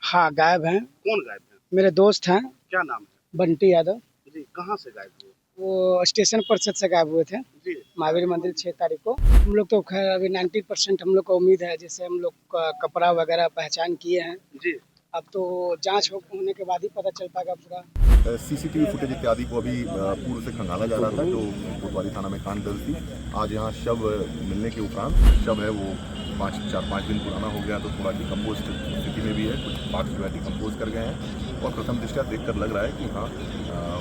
हाँ, गायब हैं। कौन गायब है? मेरे दोस्त हैं। क्या नाम है? बंटी यादव। जी, कहाँ से गायब हुए? वो स्टेशन परिषद से गायब हुए थे। जी। महावीर मंदिर 6 तारीख को। हम लोग तो खैर अभी 90% हम लोग को उम्मीद है, जैसे हम लोग का कपड़ा वगैरह पहचान किए हैं। जी। अब तो जांच होने के बाद ही पता चल पाएगा पूरा। सीसीटीवी फुटेज इत्यादि को अभी पूर्व से खंगाला जा रहा था, जो कोतवाली थाना में कांड दर्ज थी। आज यहाँ शव मिलने के उपरांत, शव है वो 4-5 दिन पुराना हो गया, तो थोड़ा डिकम्पोज स्थिति में भी है, कुछ पार्ट्स जो है डिकम्पोज कर गए हैं और प्रथम दृष्टया देखकर लग रहा है कि हाँ,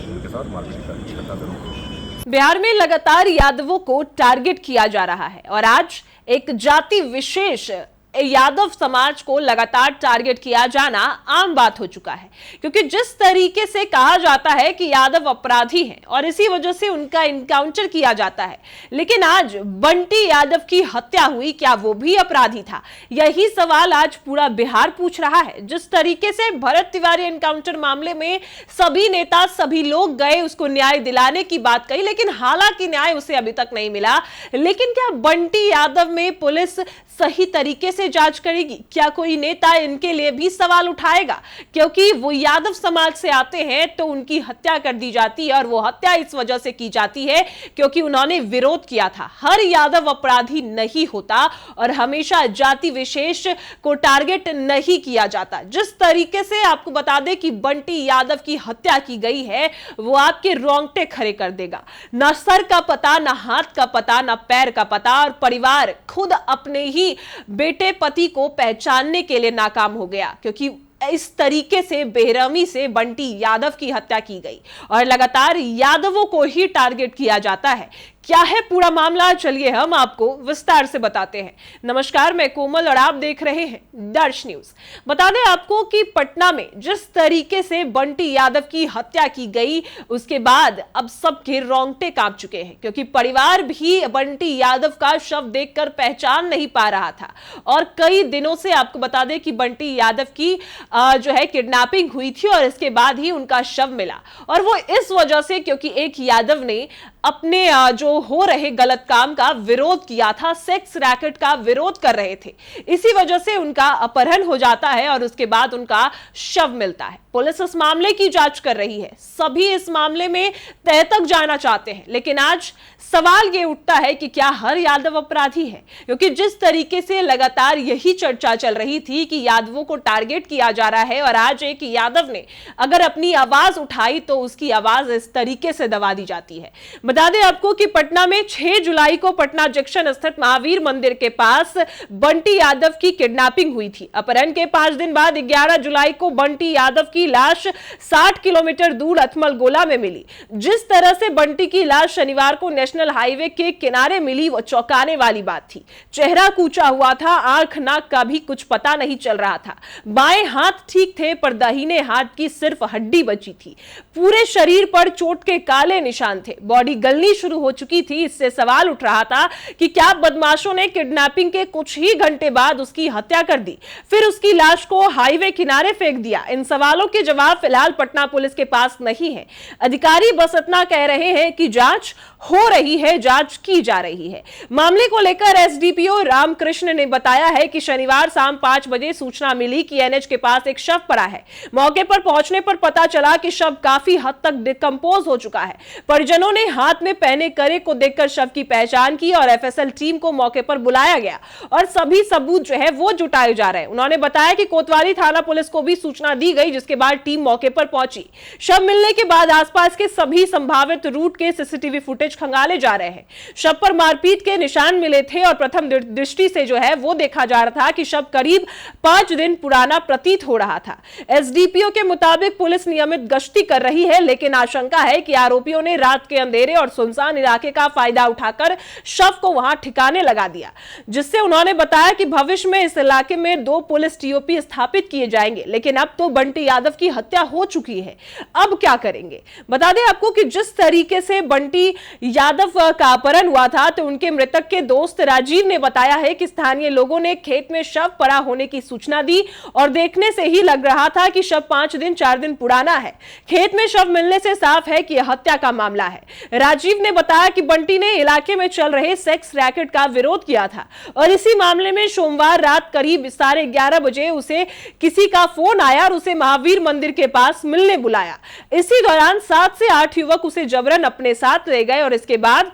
उनके साथ मारपीट की घटना जरूर। बिहार में लगातार यादवों को टारगेट किया जा रहा है और आज एक जाति विशेष यादव समाज को लगातार टारगेट किया जाना आम बात हो चुका है, क्योंकि जिस तरीके से कहा जाता है कि यादव अपराधी हैं और इसी वजह से उनका इनकाउंटर किया जाता है, लेकिन आज बंटी यादव की हत्या हुई, क्या वो भी अपराधी था? यही सवाल आज पूरा बिहार पूछ रहा है। जिस तरीके से भरत तिवारी एनकाउंटर मामले में सभी नेता, सभी लोग गए उसको न्याय दिलाने की बात कही, लेकिन हालांकि न्याय उसे अभी तक नहीं मिला। लेकिन क्या बंटी यादव में पुलिस सही तरीके से जांच करेगी? क्या कोई नेता इनके लिए भी सवाल उठाएगा? क्योंकि वो यादव समाज से आते हैं तो उनकी हत्या कर दी जाती है, और वो हत्या इस वजह से की जाती है क्योंकि उन्होंने विरोध किया था। हर यादव अपराधी नहीं होता और हमेशा जाति विशेष को टारगेट नहीं किया जाता। जिस तरीके से आपको बता दें कि बंटी यादव की हत्या की गई है, वो आपके रोंगटे खड़े कर देगा। ना सर का पता, ना हाथ का पता, ना पैर का पता, और परिवार खुद अपने ही बेटे पति को पहचानने के लिए नाकाम हो गया, क्योंकि इस तरीके से बेरहमी से बंटी यादव की हत्या की गई और लगातार यादवों को ही टारगेट किया जाता है। क्या है पूरा मामला, चलिए हम आपको विस्तार से बताते हैं। नमस्कार, मैं कोमल और आप देख रहे हैं दर्श न्यूज। बता दें आपको कि पटना में जिस तरीके से बंटी यादव की हत्या की गई, उसके बाद अब सबके रोंगटे कांप चुके हैं, क्योंकि परिवार भी बंटी यादव का शव देखकर पहचान नहीं पा रहा था। और कई दिनों से आपको बता दें कि बंटी यादव की जो है किडनैपिंग हुई थी और इसके बाद ही उनका शव मिला, और वो इस वजह से क्योंकि एक यादव ने अपने जो हो रहे गलत काम का विरोध किया था, सेक्स रैकेट का विरोध कर रहे थे, इसी वजह से उनका अपहरण हो जाता है और उसके बाद उनका शव मिलता है। पुलिस इस मामले की जांच कर रही है, सभी इस मामले में तह तक जाना चाहते हैं, लेकिन आज सवाल ये उठता है कि क्या हर यादव अपराधी है? क्योंकि जिस तरीके से लगातार यही चर्चा चल रही थी कि यादवों को टारगेट किया जा रहा है, और आज एक यादव ने अगर अपनी आवाज उठाई तो उसकी आवाज इस तरीके से दबा दी जाती है। बता दें आपको कि पटना में 6 जुलाई को पटना जंक्शन स्थित महावीर मंदिर के पास बंटी यादव की किडनैपिंग हुई थी। अपहरण के 5 दिन बाद 11 जुलाई को बंटी यादव की लाश 60 किलोमीटर दूर अथमल गोला में मिली। जिस तरह से बंटी की लाश शनिवार को नेशनल हाईवे के किनारे मिली, वो चौंकाने वाली बात थी। चेहरा कूचा हुआ था, आंख नाक का भी कुछ पता नहीं चल रहा था। बाएं हाथ ठीक थे पर दाहिने हाथ की सिर्फ हड्डी बची थी। पूरे शरीर पर चोट के काले निशान थे, बॉडी गलनी शुरू हो चुकी थी। इससे सवाल उठ रहा था कि क्या बदमाशों ने किडनैपिंग के कुछ ही घंटे बाद उसकी हत्या कर दी, फिर उसकी लाश को हाईवे किनारे फेंक दिया? इन सवालों के जवाब फिलहाल पटना पुलिस के पास नहीं है। अधिकारी बस इतना कह रहे हैं कि जांच हो रही है, जांच की जा रही है। मामले को लेकर एसडीपीओ रामकृष्ण ने बताया है कि शनिवार शाम 5 बजे सूचना मिली कि एनएच के पास एक शव पड़ा है। मौके पर पहुंचने पर पता चला कि शव काफी हद तक डिकम्पोज हो चुका है। परिजनों ने हाथ में पहने करे को देखकर शव की पहचान की और एफएसएल टीम को मौके पर बुलाया गया और सभी सबूत जो है वो जुटाए जा रहे हैं। उन्होंने बताया कि कोतवाली थाना पुलिस को भी सूचना दी गई, जिसके बाद टीम मौके पर पहुंची। शव मिलने के बाद आसपास के सभी संभावित रूट के सीसीटीवी फुटेज खंगाले जा रहे हैं। शव पर मारपीट के निशान मिले थे और प्रथम दृष्टि से जो है वो देखा जा रहा था कि शव करीब 5 दिन पुराना प्रतीत हो रहा था। एसडीपीओ के मुताबिक पुलिस नियमित गश्ती कर रही है, लेकिन आशंका है कि आरोपियों ने रात के अंधेरे और सुनसान इलाके का फायदा उठाकर शव को वहां ठिकाने लगा दिया, जिससे उन्होंने बताया कि भविष्य में इस इलाके में 2 पुलिस टीओपी स्थापित किए जाएंगे। लेकिन अब तो बंटी यादव की हत्या हो चुकी है। अब क्या करेंगे? बता दें आपको कि जिस तरीके से बंटी यादव का अपहरण हुआ था, तो उनके मृतक के दोस्त राजीव ने बताया है कि स्थानीय लोगों ने खेत में शव पड़ा होने की सूचना दी और देखने से ही लग रहा था कि शव 4 दिन पुराना है। खेत में शव मिलने से साफ है कि यह हत्या का मामला है। राजीव ने बताया कि बंटी ने इलाके में चल रहे सेक्स रैकेट का विरोध किया था और इसी मामले में सोमवार रात करीब 11:30 बजे उसे किसी का फोन आया और उसे महावीर मंदिर के पास मिलने बुलाया। इसी दौरान 7 से 8 युवक उसे जबरन अपने साथ ले गए और इसके बाद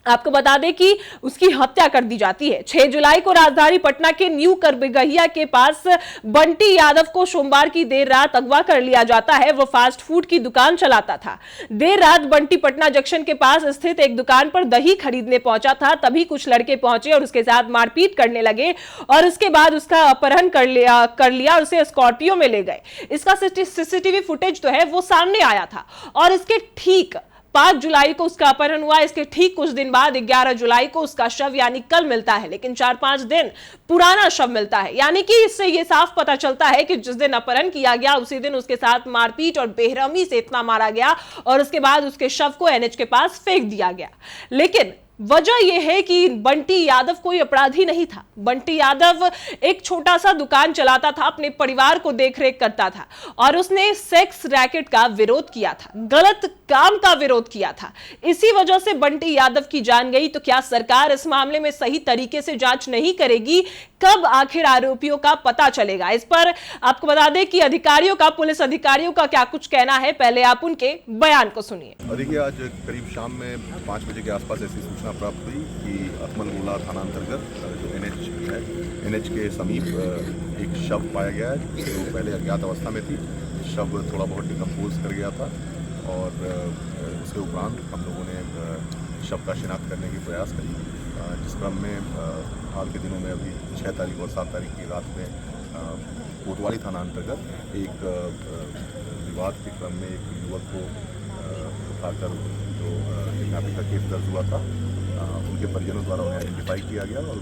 आपको बता दें कि उसकी हत्या कर दी जाती है। 6 जुलाई को राजधानी पटना के न्यू करबिगहिया के पास बंटी यादव को सोमवार की देर रात अगवा कर लिया जाता है। वो फास्ट फूड की दुकान चलाता था। देर रात बंटी पटना जंक्शन के पास स्थित एक दुकान पर दही खरीदने पहुंचा था। तभी कुछ लड़के पहुंचे और उसके साथ मारपीट करने लगे और उसके बाद उसका अपहरण कर लिया और उसे स्कॉर्पियो में ले गए। इसका सीसीटीवी फुटेज तो है वो सामने आया था और इसके ठीक 5 जुलाई को उसका अपहरण हुआ। इसके ठीक कुछ दिन बाद 11 जुलाई को उसका शव यानी कल मिलता है, लेकिन 4-5 दिन पुराना शव मिलता है। यानी कि इससे यह साफ पता चलता है कि जिस दिन अपहरण किया गया उसी दिन उसके साथ मारपीट और बेरहमी से इतना मारा गया और उसके बाद उसके शव को एनएच के पास फेंक दिया गया। लेकिन वजह यह है कि बंटी यादव कोई अपराधी नहीं था। बंटी यादव एक छोटा सा दुकान चलाता था, अपने परिवार को देखरेख करता था और उसने सेक्स रैकेट का विरोध किया था, गलत काम का विरोध किया था। इसी वजह से बंटी यादव की जान गई। तो क्या सरकार इस मामले में सही तरीके से जांच नहीं करेगी? कब आखिर आरोपियों का पता चलेगा? इस पर आपको बता दें कि अधिकारियों का, पुलिस अधिकारियों का क्या कुछ कहना है, पहले आप उनके बयान को सुनिए। देखिए, आज करीब शाम में 5 बजे के आसपास ऐसी सूचना प्राप्त हुई कि अकमलगोला थाना अंतर्गत जो एनएच है, एनएच के समीप एक शव पाया गया है जो पहले अज्ञात अवस्था में थी। शव थोड़ा बहुत डिकम्पोज कर गया था और उसके उपरांत हम लोगों ने शव का शिनाख्त करने की प्रयास करी, जिस क्रम में हाल के दिनों में अभी 6 तारीख और 7 तारीख की रात में कोतवाली थाना अंतर्गत एक विवाद के क्रम में एक युवक को उठाकर जो किडनैपिंग का केस दर्ज हुआ था, उनके परिजनों द्वारा उन्हें आइडेंटिफाई किया गया और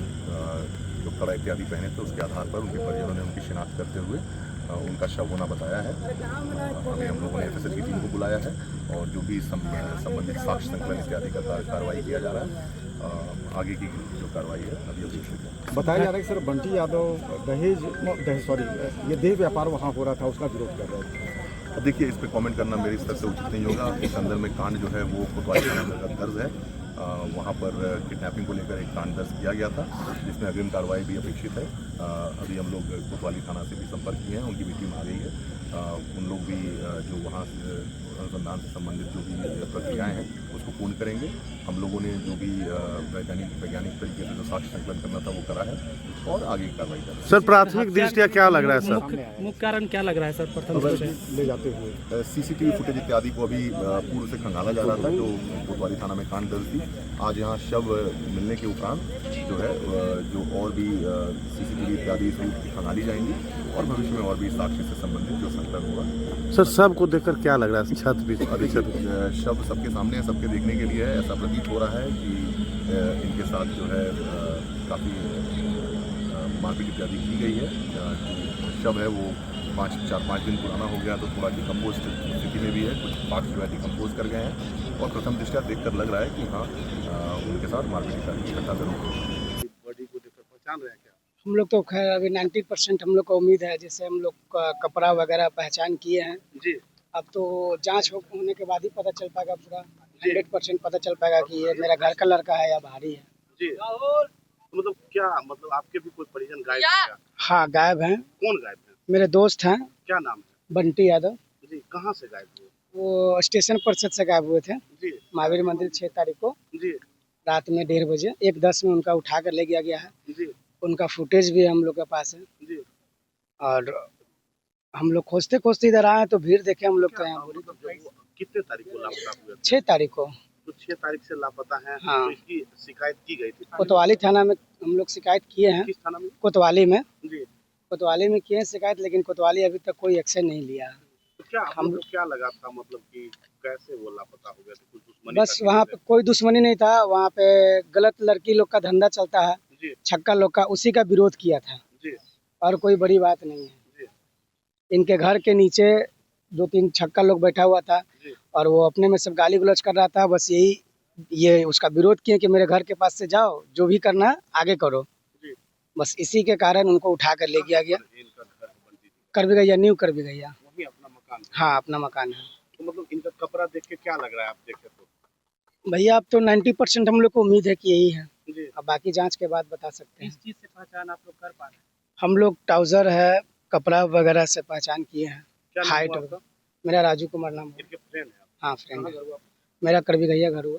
जो कड़ा इत्यादि पहने थे उसके आधार पर उनके परिजनों ने उनकी शिनाख्त करते हुए उनका शव होना बताया है। अभी हम लोगों ने एफएसएल की टीम को बुलाया है और जो भी संबंधित साक्ष्य संकलन इत्यादि का कार्रवाई किया जा रहा है। आगे की जो कार्रवाई है अभी अभी बताया जा रहा है कि सर बंटी यादव ये देह व्यापार वहाँ हो रहा था, उसका विरोध कर रहे थे। अब देखिए, इस पर कमेंट करना मेरी स्तर से उचित नहीं होगा। इस संदर्भ में कांड जो है वो कोतवाली थाना अंतर्गत दर्ज है। वहाँ पर किडनैपिंग को लेकर एक कांड दर्ज किया गया था जिसमें अग्रिम कार्रवाई भी अपेक्षित है। अभी हम लोग कोतवाली थाना से भी संपर्क किए हैं, उनकी भी टीम आ गई है। उन लोग भी जो वहाँ अनुसंधान से संबंधित जो भी प्रक्रियाएं हैं उसको पूर्ण करेंगे। हम लोगों ने जो भी वैज्ञानिक तरीके से जो साक्ष्य संकलन करना था वो करा है और आगे की कार्रवाई करेंगे। सर, प्राथमिक दृष्टिया क्या लग रहा है सर? मुख्य कारण क्या लग रहा है सर? प्रथम ले जाते हुए सीसीटीवी फुटेज इत्यादि को अभी पूर्व से खंगाला जा रहा था जो कोतवाली थाना में कांड दर्ज थी। आज यहाँ शव मिलने के उपरांत जो है जो और भी सीसीटीवी इत्यादि खंगाली जाएंगी और भविष्य में और भी साक्ष्य से संबंधित जो संकलन होगा। सर, शव को देखकर क्या लग रहा है? छत भी शव सबके सामने है, सबके देखने के लिए है। ऐसा प्रतीत हो रहा है कि इनके साथ जो है काफ़ी मारपीट इत्यादि की गई है। जो शव है वो 4-5 दिन पुराना हो गया तो थोड़ा डिकम्पोज स्थिति में भी है। कुछ पार्ट्स जो है डिकम्पोज कर गए हैं और प्रथम दृष्टया देखकर लग रहा है कि हाँ उनके साथ मारपीट इत्यादि की घटना जरूर हुई। बॉडी को देखकर पहचान रहे हैं क्या? हम लोग तो खैर अभी 90% हम लोग को उम्मीद है, जैसे हम लोग का कपड़ा वगैरह पहचान किए हैं। जी। अब तो जांच होने के बाद ही पता चल पाएगा, पूरा 100% पता चल पाएगा कि ये मेरा घर का लड़का है या बाहरी है। जी। तो मतलब क्या, मतलब आपके भी कोई परिजन गायब है क्या? हाँ, गायब हैं। कौन गायब है? मेरे दोस्त हैं। क्या नाम है? बंटी यादव। जी। कहाँ से गायब हुए? वो स्टेशन परिषद से गायब हुए थे। जी। महावीर मंदिर 6 तारीख को जी। रात में 1:30 बजे 1:10 में उनका उठा कर ले गया है। जी। उनका फुटेज भी हम लोग के पास है। जी। और हम लोग खोजते खोजते इधर आए तो भीड़ देखे हम लोग तो यहाँ मतलब कितने तारीख को लापता हुए? 6 तारीख को। तो 6 तारीख से लापता है। हाँ। तो इसकी शिकायत की गई थी कोतवाली थाना में हम लोग शिकायत किए हैं। किस थाना में? कोतवाली में। जी। कोतवाली में किए शिकायत, लेकिन कोतवाली अभी तक कोई एक्शन नहीं लिया। तो क्या हम लोग क्या लगा था, मतलब कि कैसे वो लापता हो गया? कुछ दुश्मनी? बस वहाँ पे कोई दुश्मनी नहीं था, वहाँ पे गलत लड़की लोग का धंधा चलता है, जी। छक्का लोग का, उसी का विरोध किया था जी। और कोई बड़ी बात नहीं है। इनके घर के नीचे 2-3 छक्का लोग बैठा हुआ था और वो अपने में सब गाली गलौज कर रहा था। बस ये उसका विरोध किए कि मेरे घर के पास से जाओ, जो भी करना आगे करो। बस इसी के कारण उनको उठा कर ले गया। इनका घर बनती थी, कर भी गया, न्यू कर भी गया। वही अपना मकान था। हाँ, अपना मकान है। तो मतलब इनका कपड़ा देख के क्या लग रहा है आप देखे तो? भैया अब तो 90% हम लोग को उम्मीद है कि यही है। जी। अब बाकी जांच के बाद बता सकते हैं। किस चीज से पहचान आप लोग कर पा रहे हैं? हम लोग ट्राउजर है, कपड़ा वगैरह से पहचान किए हैं। क्या नाम हाइट हुआ आपका? मेरा राजू कुमार नाम है। इनके फ्रेंड है आप? हाँ, फ्रेंड कहाँ है। घर हुआ? मेरा कर भी गया घर हुआ।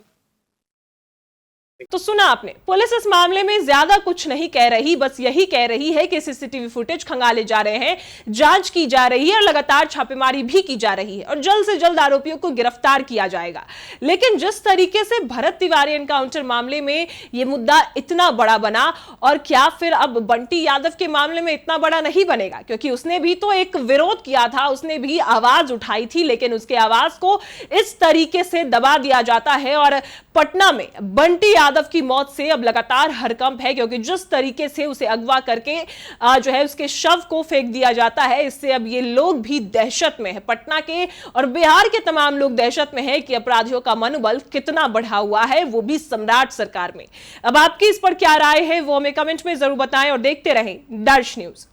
तो सुना आपने, पुलिस इस मामले में ज्यादा कुछ नहीं कह रही, बस यही कह रही है कि सीसीटीवी फुटेज खंगाले जा रहे हैं, जांच की जा रही है और लगातार छापेमारी भी की जा रही है और जल्द से जल्द आरोपियों को गिरफ्तार किया जाएगा। लेकिन जिस तरीके से भरत तिवारी एनकाउंटर मामले में यह मुद्दा इतना बड़ा बना, और क्या फिर अब बंटी यादव के मामले में इतना बड़ा नहीं बनेगा? क्योंकि उसने भी तो एक विरोध किया था, उसने भी आवाज उठाई थी, लेकिन उसके आवाज को इस तरीके से दबा दिया जाता है। और पटना में बंटी यादव की मौत से अब लगातार हड़कंप है, क्योंकि जिस तरीके से उसे अगवा करके जो है उसके शव को फेंक दिया जाता है, इससे अब ये लोग भी दहशत में है। पटना के और बिहार के तमाम लोग दहशत में है कि अपराधियों का मनोबल कितना बढ़ा हुआ है, वो भी सम्राट सरकार में। अब आपकी इस पर क्या राय है वो हमें कमेंट में जरूर बताएं और देखते रहें दर्श न्यूज।